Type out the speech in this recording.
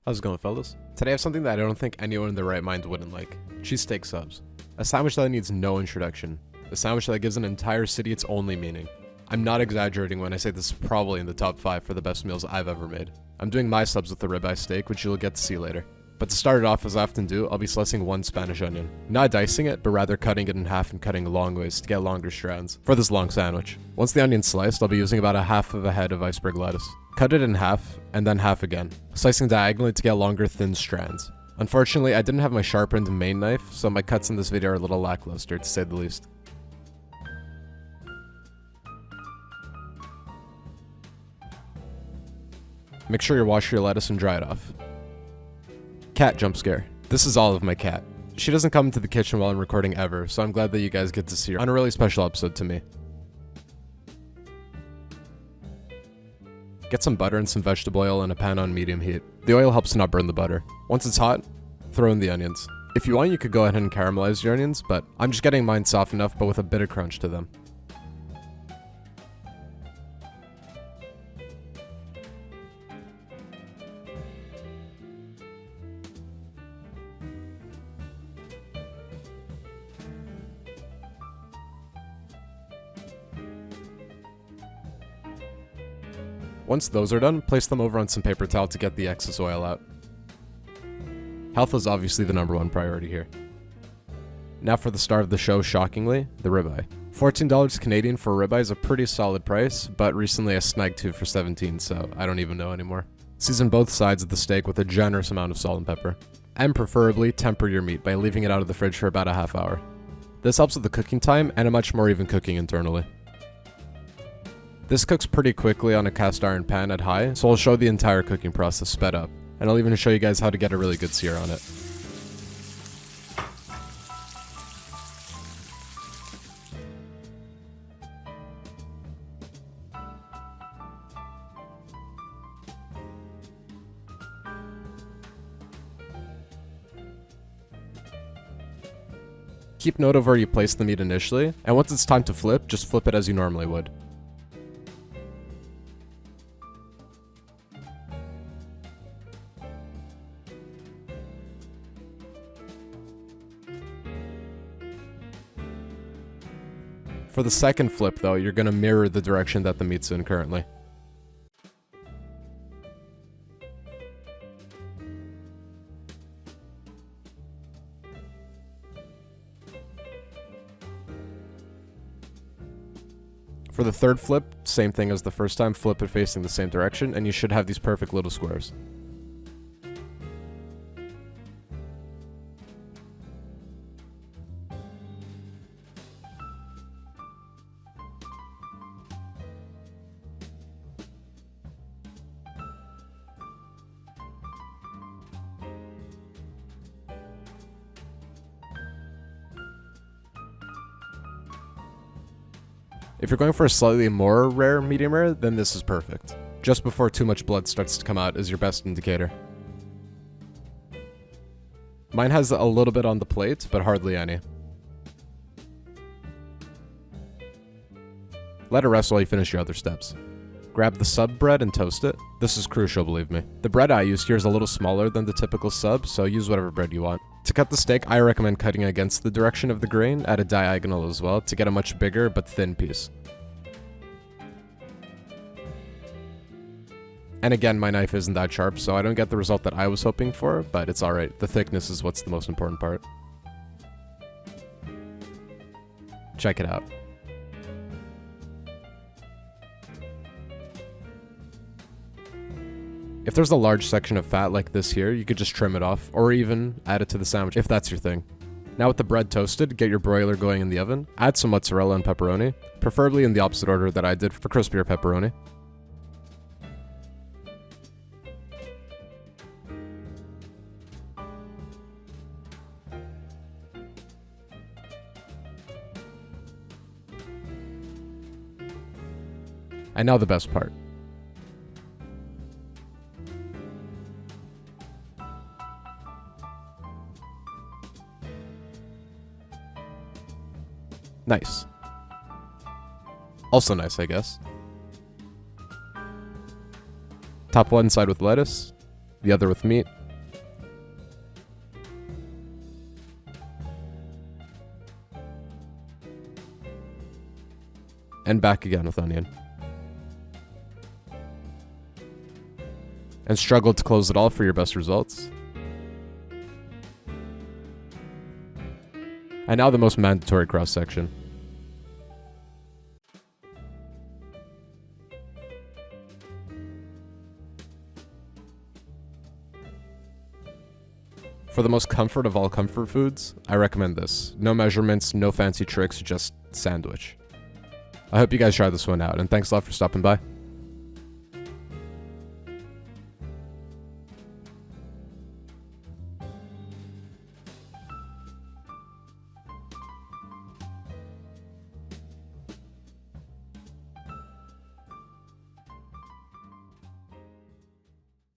How's it going, fellas? Today I have something that I don't think anyone in their right mind wouldn't like. Cheesesteak subs. A sandwich that needs no introduction. A sandwich that gives an entire city its only meaning. I'm not exaggerating when I say this is probably in the top 5 for the best meals I've ever made. I'm doing my subs with the ribeye steak, which you'll get to see later. But to start it off, as I often do, I'll be slicing one Spanish onion. Not dicing it, but rather cutting it in half and cutting long ways to get longer strands for this long sandwich. Once the onion's sliced, I'll be using about a half of a head of iceberg lettuce. Cut it in half, and then half again, slicing diagonally to get longer thin strands. Unfortunately, I didn't have my sharpened main knife, so my cuts in this video are a little lackluster, to say the least. Make sure you wash your lettuce and dry it off. Cat jump scare. This is all of my cat. She doesn't come into the kitchen while I'm recording ever, so I'm glad that you guys get to see her on a really special episode to me. Get some butter and some vegetable oil in a pan on medium heat. The oil helps to not burn the butter. Once it's hot, throw in the onions. If you want, you could go ahead and caramelize your onions, but I'm just getting mine soft enough but with a bit of crunch to them. Once those are done, place them over on some paper towel to get the excess oil out. Health is obviously the #1 priority here. Now for the star of the show, shockingly, the ribeye. $14 Canadian for a ribeye is a pretty solid price, but recently I snagged 2 for $17, so I don't even know anymore. Season both sides of the steak with a generous amount of salt and pepper. And preferably, temper your meat by leaving it out of the fridge for about a half hour. This helps with the cooking time and a much more even cooking internally. This cooks pretty quickly on a cast iron pan at high, so I'll show the entire cooking process sped up, and I'll even show you guys how to get a really good sear on it. Keep note of where you place the meat initially, and once it's time to flip, just flip it as you normally would. For the second flip though, you're going to mirror the direction that the meat's in currently. For the third flip, same thing as the first time, flip it facing the same direction, and you should have these perfect little squares. If you're going for a slightly more rare medium rare, then this is perfect. Just before too much blood starts to come out is your best indicator. Mine has a little bit on the plate, but hardly any. Let it rest while you finish your other steps. Grab the sub bread and toast it. This is crucial, believe me. The bread I used here is a little smaller than the typical sub, so use whatever bread you want. To cut the steak, I recommend cutting against the direction of the grain at a diagonal as well to get a much bigger but thin piece. And again, my knife isn't that sharp, so I don't get the result that I was hoping for, but it's alright. The thickness is what's the most important part. Check it out. If there's a large section of fat like this here, you could just trim it off, or even add it to the sandwich if that's your thing. Now with the bread toasted, get your broiler going in the oven, add some mozzarella and pepperoni, preferably in the opposite order that I did for crispier pepperoni. And now the best part. Nice. Also nice, I guess. Top one side with lettuce, the other with meat. And back again with onion. And struggle to close it all for your best results. And now the most mandatory cross section. For the most comfort of all comfort foods, I recommend this. No measurements, no fancy tricks, just sandwich. I hope you guys try this one out, and thanks a lot for stopping by.